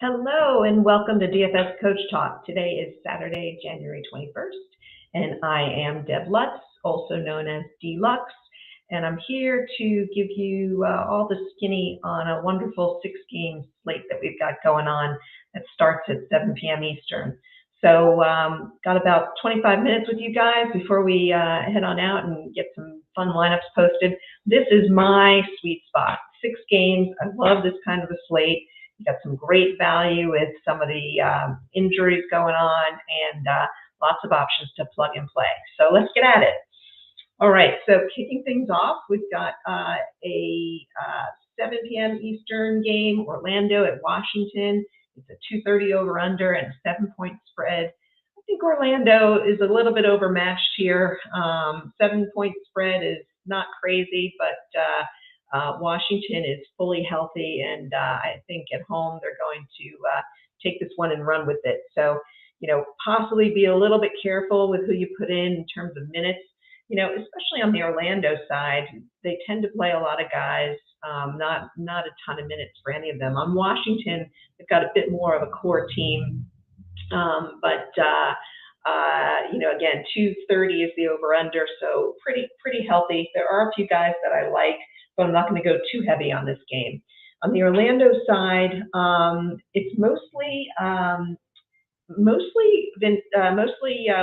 Hello and welcome to DFS Coach Talk. Today is Saturday, January 21st, and I am Deb Lutz, also known as D-Lux, and I'm here to give you all the skinny on a wonderful 6-game slate that we've got going on that starts at 7 p.m. Eastern. So got about 25 minutes with you guys before we head on out and get some fun lineups posted. This is my sweet spot. 6 games. I love this kind of a slate. Got some great value with some of the injuries going on and lots of options to plug and play. So let's get at it. All right, so kicking things off, we've got a 7 p.m. Eastern game, Orlando at Washington. It's a 230 over-under and a 7-point spread. I think Orlando is a little bit overmatched here. 7-point spread is not crazy, but Washington is fully healthy, and I think at home they're going to take this one and run with it. So, possibly be a little bit careful with who you put in terms of minutes. Especially on the Orlando side, they tend to play a lot of guys, not a ton of minutes for any of them. On Washington, they've got a bit more of a core team, but again, 230 is the over/under, so pretty healthy. There are a few guys that I like, but I'm not going to go too heavy on this game. On the Orlando side, it's mostly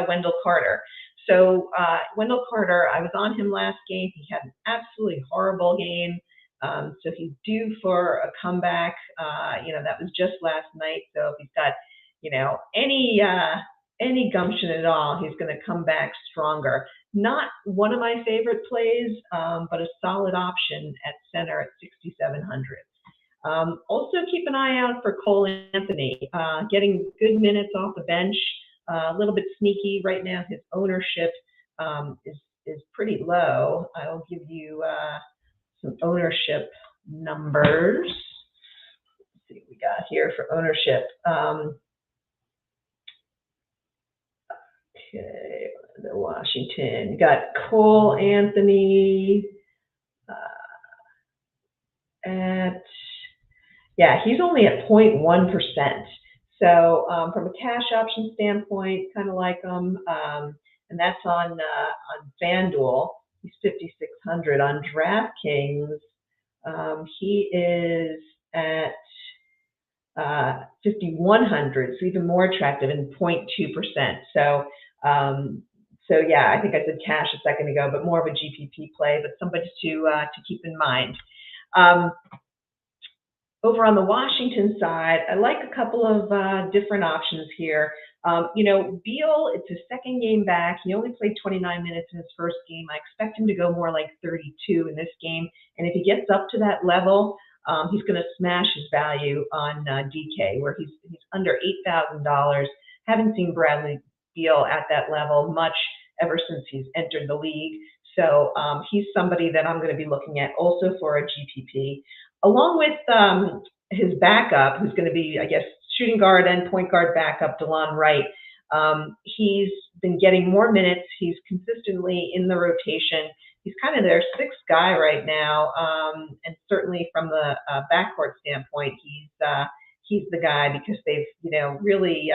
Wendell Carter. So Wendell Carter, I was on him last game. He had an absolutely horrible game. So he's due for a comeback. That was just last night. So if he's got, any gumption at all, he's going to come back stronger. Not one of my favorite plays, but a solid option at center at 6,700. Also keep an eye out for Cole Anthony, getting good minutes off the bench. A little bit sneaky right now. His ownership is pretty low. I'll give you some ownership numbers. Let's see what we got here for ownership. Okay, the Washington. You got Cole Anthony he's only at 0.1%. So from a cash option standpoint, kind of like him, and that's on FANDUEL. He's 5,600 on DRAFTKINGs. He is at 5,100, so even more attractive, and 0.2%. So yeah, I think I said cash a second ago, but more of a GPP play, but somebody to keep in mind. Over on the Washington side, I like a couple of different options here. Beal, it's his second game back. He only played 29 minutes in his first game. I expect him to go more like 32 in this game. And if he gets up to that level, he's going to smash his value on DK, where he's under $8,000. Haven't seen Bradley Beal at that level much ever since he's entered the league. So he's somebody that I'm going to be looking at also for a GPP. Along with his backup, who's going to be, I guess, shooting guard and point guard backup, DeLon Wright. He's been getting more minutes. He's consistently in the rotation. He's kind of their sixth guy right now, and certainly from the backcourt standpoint, he's the guy because they've really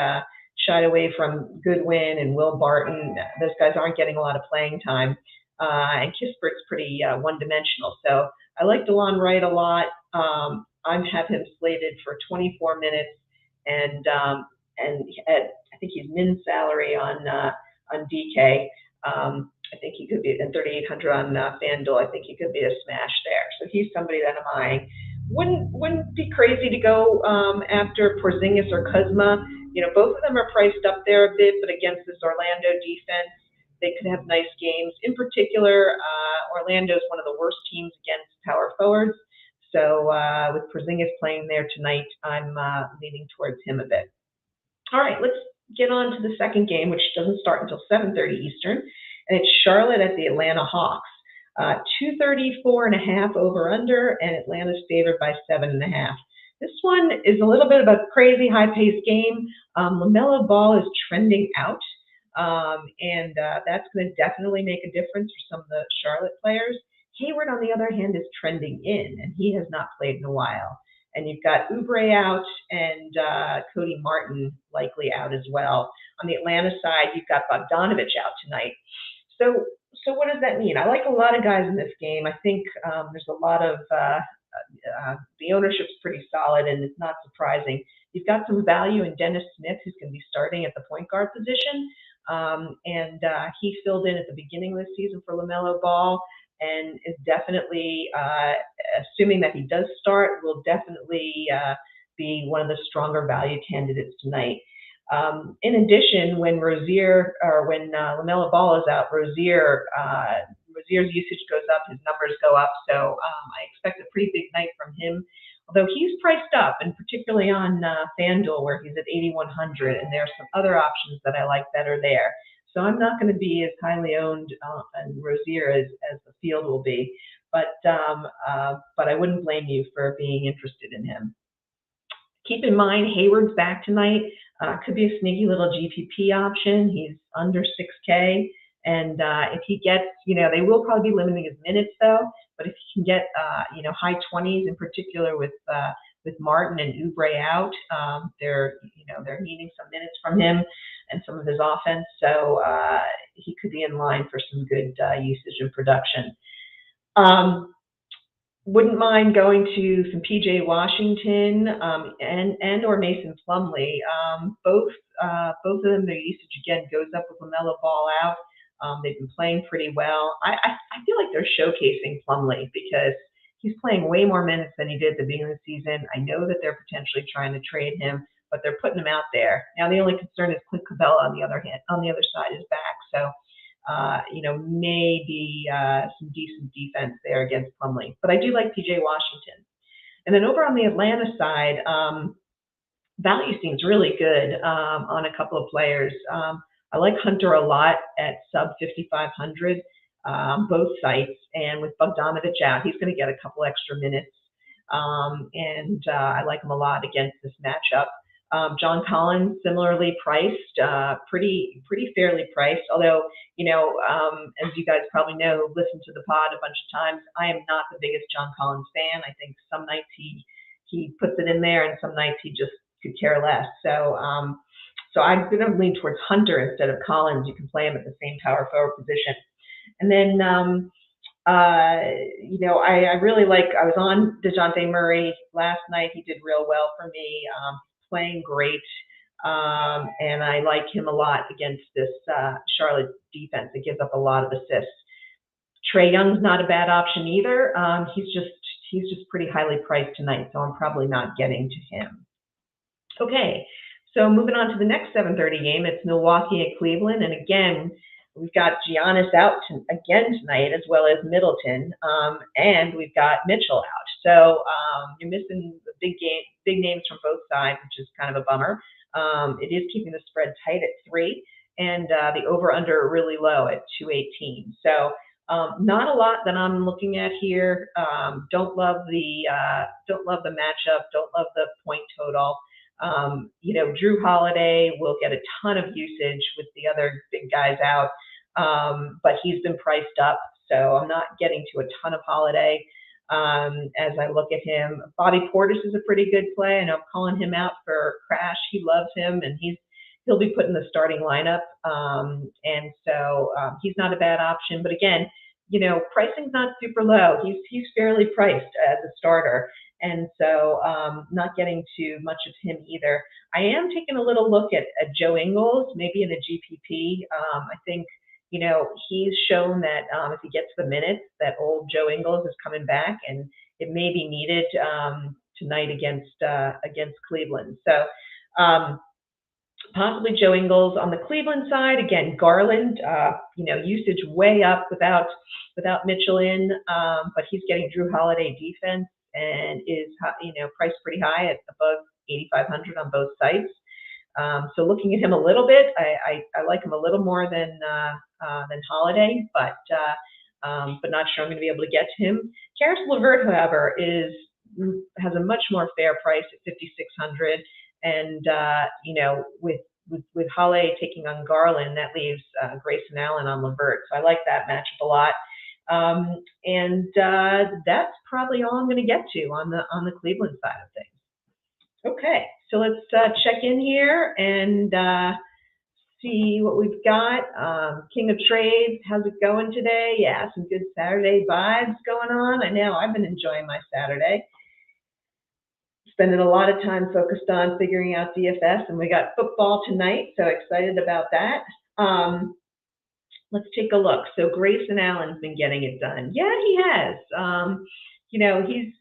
shied away from Goodwin and Will Barton. Those guys aren't getting a lot of playing time, and Kispert's pretty one-dimensional. So I like DeLon Wright a lot. I have him slated for 24 minutes, and I think he's min salary on DK. I think he could be at 3,800 on FanDuel. I think he could be a smash there. So he's somebody that I'm eyeing. Wouldn't be crazy to go after Porzingis or Kuzma. Both of them are priced up there a bit, but against this Orlando defense, they could have nice games. In particular, Orlando is one of the worst teams against power forwards. So with Porzingis playing there tonight, I'm leaning towards him a bit. All right, let's get on to the second game, which doesn't start until 7:30 Eastern, and it's Charlotte at the Atlanta Hawks. 234.5 over/under, and Atlanta's favored by 7.5. This one is a little bit of a crazy high-paced game. LaMelo Ball is trending out. And that's going to definitely make a difference for some of the Charlotte players. Hayward, on the other hand, is trending in, and he has not played in a while. And you've got Oubre out and Cody Martin likely out as well. On the Atlanta side, you've got Bogdanovich out tonight. So what does that mean? I like a lot of guys in this game. I think there's a lot of the ownership's pretty solid, and it's not surprising. You've got some value in Dennis Smith, who's going to be starting at the point guard position, and he filled in at the beginning of the season for LaMelo Ball, and is definitely, assuming that he does start, will definitely be one of the stronger value candidates tonight. In addition, when LaMelo Ball is out, Rozier's usage goes up, his numbers go up, so I expect a pretty big night from him. Although he's priced up, and particularly on FanDuel, where he's at 8,100, and there are some other options that I like better there. So I'm not going to be as highly owned on Rozier as the field will be, but I wouldn't blame you for being interested in him. Keep in mind, Hayward's back tonight. Could be a sneaky little GPP option. He's under 6K. And if he gets, they will probably be limiting his minutes though. But if he can get, high 20s in particular with Martin and Oubre out, they're needing some minutes from him and some of his offense. So he could be in line for some good usage and production. Wouldn't mind going to some PJ Washington and or Mason Plumlee. Both of them, their usage again goes up with LaMelo Ball out. They've been playing pretty well. I feel like they're showcasing Plumlee because he's playing way more minutes than he did at the beginning of the season. I know that they're potentially trying to trade him, but they're putting him out there. Now the only concern is Clint Capella on the other side is back. So maybe some decent defense there against Plumlee. But I do like PJ Washington. And then over on the Atlanta side, value seems really good on a couple of players. I like Hunter a lot at sub 5,500 both sites. And with Bogdanovich out, he's going to get a couple extra minutes. I like him a lot against this matchup. John Collins, similarly priced, pretty fairly priced. Although, as you guys probably know, who've listened to the pod a bunch of times, I am not the biggest John Collins fan. I think some nights he puts it in there, and some nights he just could care less. So I'm going to lean towards Hunter instead of Collins. You can play him at the same power forward position. And then, I really like. I was on DeJounte Murray last night. He did real well for me. Playing great, and I like him a lot against this Charlotte defense that gives up a lot of assists. Trae Young's not a bad option either. He's just pretty highly priced tonight, so I'm probably not getting to him. Okay, so moving on to the next 7:30 game, it's Milwaukee at Cleveland, and again we've got Giannis out again tonight, as well as Middleton, and we've got Mitchell out. So you're missing the big names from both sides, which is kind of a bummer. It is keeping the spread tight at 3, and the over/under really low at 218. So not a lot that I'm looking at here. Don't love the matchup. Don't love the point total. Drew Holiday will get a ton of usage with the other big guys out, but he's been priced up, so I'm not getting to a ton of Holiday. As I look at him, Bobby Portis is a pretty good play. I know I'm calling him out for Crash. He loves him, and he'll be put in the starting lineup, and so he's not a bad option. But again, pricing's not super low. He's fairly priced as a starter. And so not getting to much of him either. I am taking a little look at Joe Ingles, maybe in a GPP. I think, he's shown that if he gets the minutes, that old Joe Ingles is coming back, and it may be needed tonight against Cleveland. So possibly Joe Ingles. On the Cleveland side, again, Garland, usage way up without Mitchell in, but he's getting Drew Holiday defense, and is priced pretty high at above 8,500 on both sites. So looking at him a little bit, I like him a little more than Holiday, but not sure I'm going to be able to get to him. Karis LeVert, however, has a much more fair price at 5,600, and with Holiday taking on Garland, that leaves Grayson Allen on LeVert. So I like that matchup a lot. And that's probably all I'm going to get to on the Cleveland side of things. Okay, so let's check in here and see what we've got. King of Trades, how's it going today? Yeah, some good Saturday vibes going on. I know, I've been enjoying my Saturday. Spending a lot of time focused on figuring out DFS, and we got football tonight, so excited about that. Let's take a look. So Grayson Allen's been getting it done. Yeah, he has. He's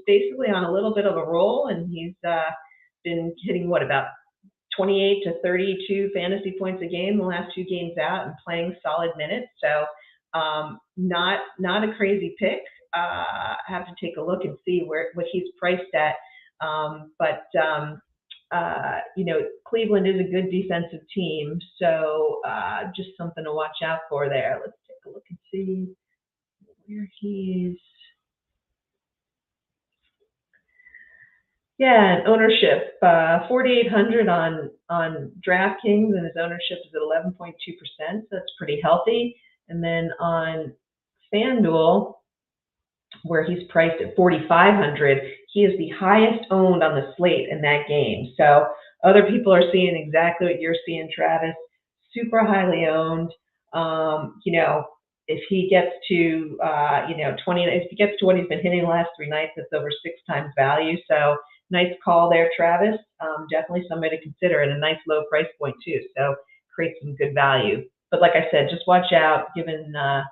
basically on a little bit of a roll, and he's been hitting about 28 to 32 fantasy points a game the last 2 games out, and playing solid minutes. So not a crazy pick. I have to take a look and see what he's priced at. Cleveland is a good defensive team, so just something to watch out for there. Let's take a look and see where he's. Yeah, and ownership, 4,800 on DraftKings, and his ownership is at 11.2%, so that's pretty healthy. And then on FanDuel, where he's priced at 4,500, he is the highest owned on the slate in that game. So other people are seeing exactly what you're seeing, Travis. Super highly owned. If he gets to 20, if he gets to what he's been hitting the last 3 nights, that's over 6 times value. So nice call there, Travis. Definitely somebody to consider, at a nice low price point too. So create some good value. But like I said, just watch out given the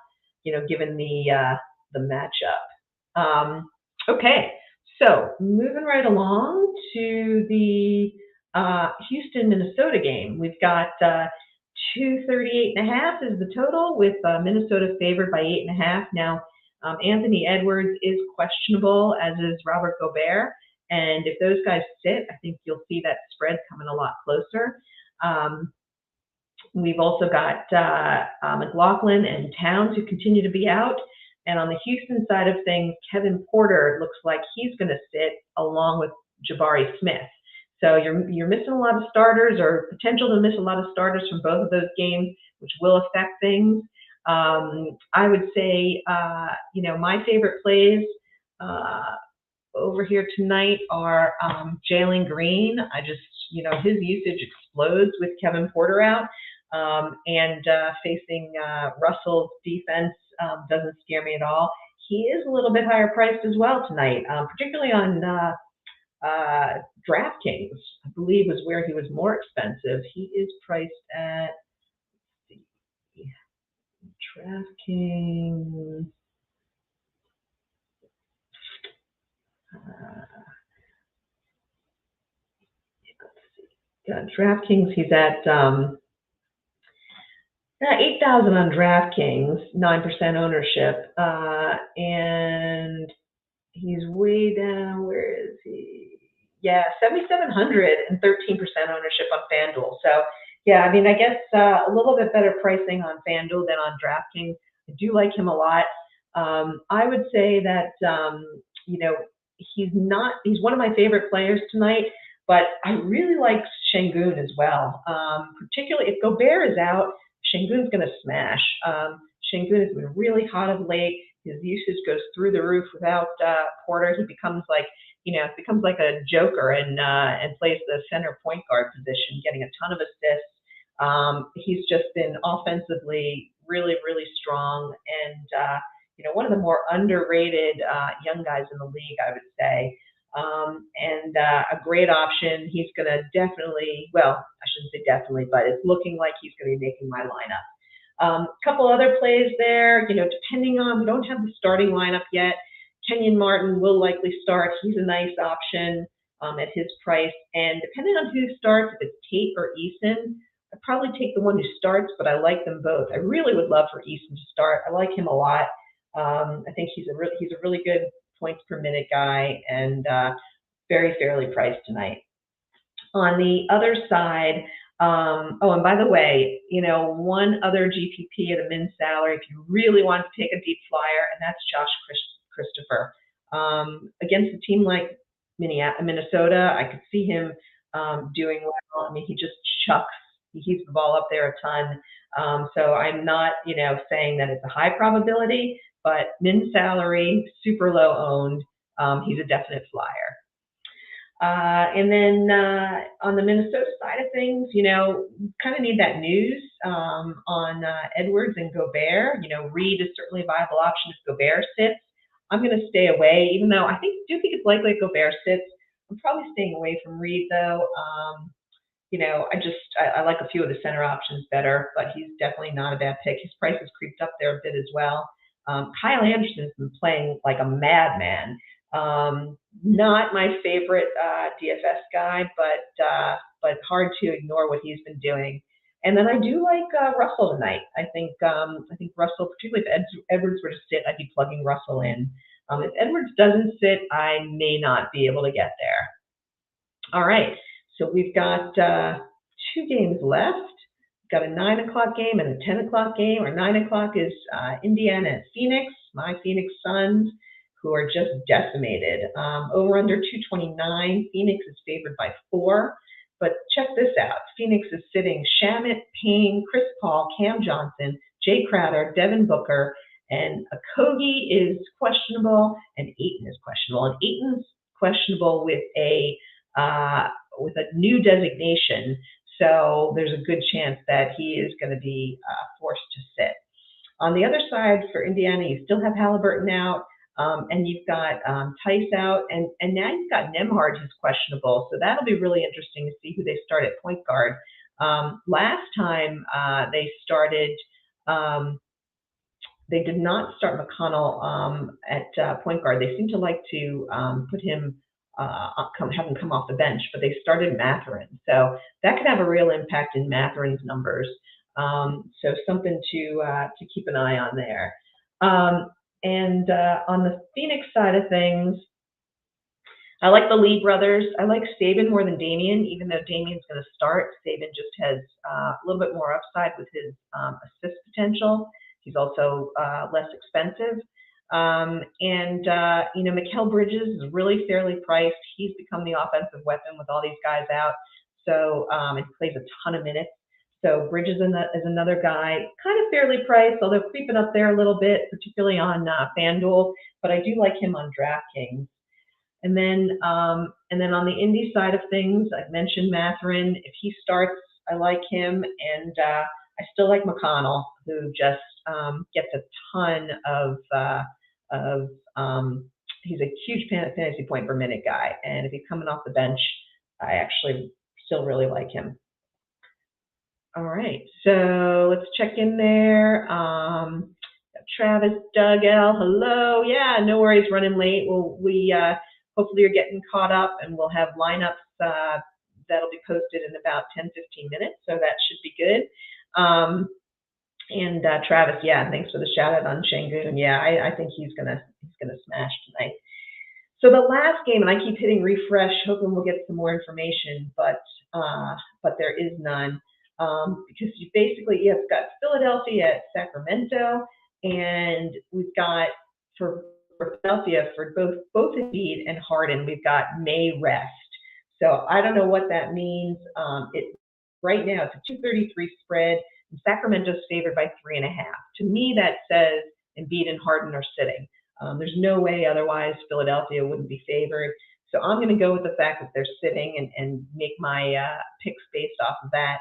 matchup. Okay, so moving right along to the Houston, Minnesota game. We've got 238.5 is the total, with Minnesota favored by 8.5. Now, Anthony Edwards is questionable, as is Robert Gobert. And if those guys sit, I think you'll see that spread coming a lot closer. We've also got McLaughlin and Towns, who continue to be out. And on the Houston side of things, Kevin Porter looks like he's going to sit along with Jabari Smith. So you're missing a lot of starters, or potential to miss a lot of starters from both of those games, which will affect things. I would say, my favorite plays over here tonight are Jalen Green. His usage explodes with Kevin Porter out, and facing Russell's defense doesn't scare me at all. He is a little bit higher priced as well tonight, particularly on DraftKings, I believe, was where he was more expensive. He is priced at, DraftKings. DraftKings, he's at 8,000 on DraftKings, 9% ownership, and he's way down. Where is he? Yeah, 7,700 and 13% ownership on FanDuel. So yeah, I guess a little bit better pricing on FanDuel than on DraftKings. I do like him a lot. I would say that he's one of my favorite players tonight, but I really like Şengün as well. Particularly if Gobert is out, Şengün's going to smash. Şengün has been really hot of late. His usage goes through the roof without Porter. He becomes like a joker and plays the center point guard position, getting a ton of assists. He's just been offensively really, really strong, and one of the more underrated young guys in the league, I would say. And a great option. He's going to definitely, well, I shouldn't say definitely, but it's looking like he's going to be making my lineup. A couple other plays there, depending on, we don't have the starting lineup yet. Kenyon Martin will likely start. He's a nice option at his price. And depending on who starts, if it's Tate or Eason, I'd probably take the one who starts, but I like them both. I really would love for Eason to start. I like him a lot. I think he's a really good points per minute guy, and very fairly priced tonight. On the other side, and by the way, one other GPP at a min salary, if you really want to take a deep flyer, and that's Josh Christopher. Against a team like Minnesota, I could see him doing well. He just chucks He keeps the ball up there a ton. So I'm not, saying that it's a high probability, but min salary, super low owned. He's a definite flyer. And then on the Minnesota side of things, kind of need that news on Edwards and Gobert. Reed is certainly a viable option if Gobert sits. I'm going to stay away, even though I do think it's likely Gobert sits. I'm probably staying away from Reed though. I like a few of the center options better, but he's definitely not a bad pick. His price has creeped up there a bit as well. Kyle Anderson's been playing like a madman. Not my favorite DFS guy, but hard to ignore what he's been doing. And then I do like Russell tonight. I think Russell, particularly if Edwards were to sit, I'd be plugging Russell in. If Edwards doesn't sit, I may not be able to get there. All right, so we've got 2 games left. We've got a 9 o'clock game and a 10 o'clock game. Our 9 o'clock is Indiana and Phoenix, my Phoenix Suns, who are just decimated. Over under 229, Phoenix is favored by 4. But check this out. Phoenix is sitting Shamet, Payne, Chris Paul, Cam Johnson, Jay Crowder, Devin Booker, and Okogie is questionable, and Ayton is questionable. And Ayton's questionable with a new designation, so there's a good chance that he is going to be forced to sit. On the other side, for Indiana, you still have Halliburton out. And you've got Tice out, and now you've got Nembhard who's questionable. So that'll be really interesting to see who they start at point guard. Last time they started, they did not start McConnell at point guard. They seem to like to put him, have him come off the bench, but they started Mathurin. So that could have a real impact in Mathurin's numbers. So something to keep an eye on there. And on the Phoenix side of things, I like the Lee brothers. I like Saban more than Damian, even though Damian's going to start. Saban just has a little bit more upside with his assist potential. He's also less expensive. Mikal Bridges is really fairly priced. He's become the offensive weapon with all these guys out. So he plays a ton of minutes. So Bridges is another guy, kind of fairly priced, although creeping up there a little bit, particularly on FanDuel. But I do like him on DraftKings. And then on the Indy side of things, I mentioned Mathurin. If he starts, I like him, and I still like McConnell, who just gets a ton of. He's a huge fantasy point per minute guy, and if he's coming off the bench, I actually still really like him. All right, so let's check in there. Travis, Doug L, hello. Yeah, no worries, running late. Well, we hopefully you're getting caught up, and we'll have lineups that'll be posted in about 10-15 minutes, so that should be good. And Travis, yeah, thanks for the shout out on Şengün. Yeah, I think he's gonna smash tonight. So the last game, and I keep hitting refresh, hoping we'll get some more information, but there is none. Because you've got Philadelphia at Sacramento, and we've got for Philadelphia for both Embiid and Harden, we've got May rest. So I don't know what that means. Right now it's a 233 spread, and Sacramento's favored by 3.5. To me, that says Embiid and Harden are sitting. There's no way otherwise Philadelphia wouldn't be favored. So I'm going to go with the fact that they're sitting and make my picks based off of that.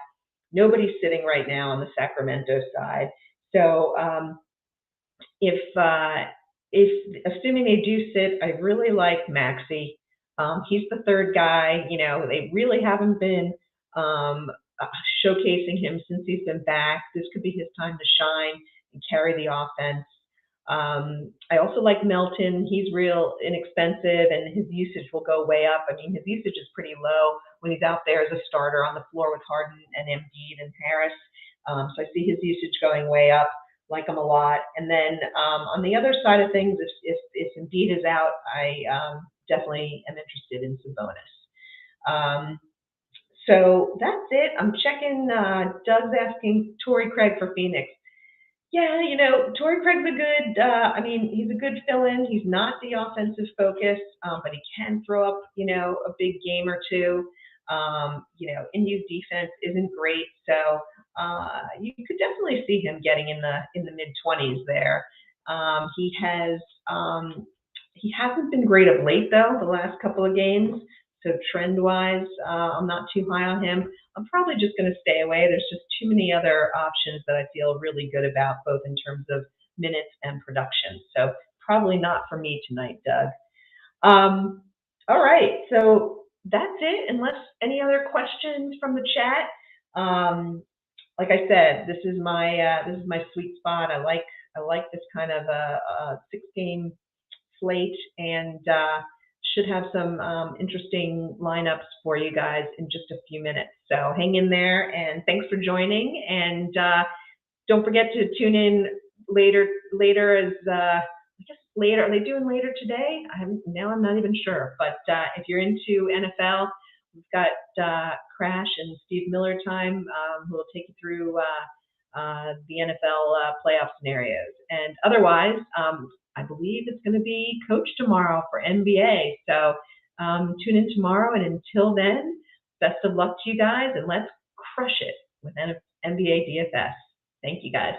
Nobody's sitting right now on the Sacramento side. So if assuming they do sit, I really like Maxey. He's the third guy. They really haven't been showcasing him since he's been back. This could be his time to shine and carry the offense. I also like Melton. He's real inexpensive, and his usage will go way up. I mean, his usage is pretty low when he's out there as a starter on the floor with Harden and Embiid and Harris. So I see his usage going way up. Like him a lot. And then on the other side of things, if Embiid is out, I definitely am interested in Sabonis. So that's it. I'm checking. Doug's asking Torrey Craig for Phoenix. Yeah, Torrey Craig's a good, he's a good fill-in. He's not the offensive focus, but he can throw up, a big game or two. Indy's defense isn't great, so you could definitely see him getting in the mid-20s there. He hasn't been great of late though, the last couple of games. So trend-wise, I'm not too high on him. I'm probably just going to stay away. There's just too many other options that I feel really good about, both in terms of minutes and production. So probably not for me tonight, Doug. All right, so that's it. Unless any other questions from the chat. Like I said, this is my sweet spot. I like this kind of a 6-game slate, and should have some interesting lineups for you guys in just a few minutes. So hang in there, and thanks for joining. And don't forget to tune in later as I guess later. Are they doing later today? I'm not even sure. But if you're into NFL, we've got Crash and Steve Miller time, who will take you through the NFL playoff scenarios. And otherwise, I believe it's going to be Coach tomorrow for NBA. So tune in tomorrow. And until then, best of luck to you guys, and let's crush it with NBA DFS. Thank you, guys.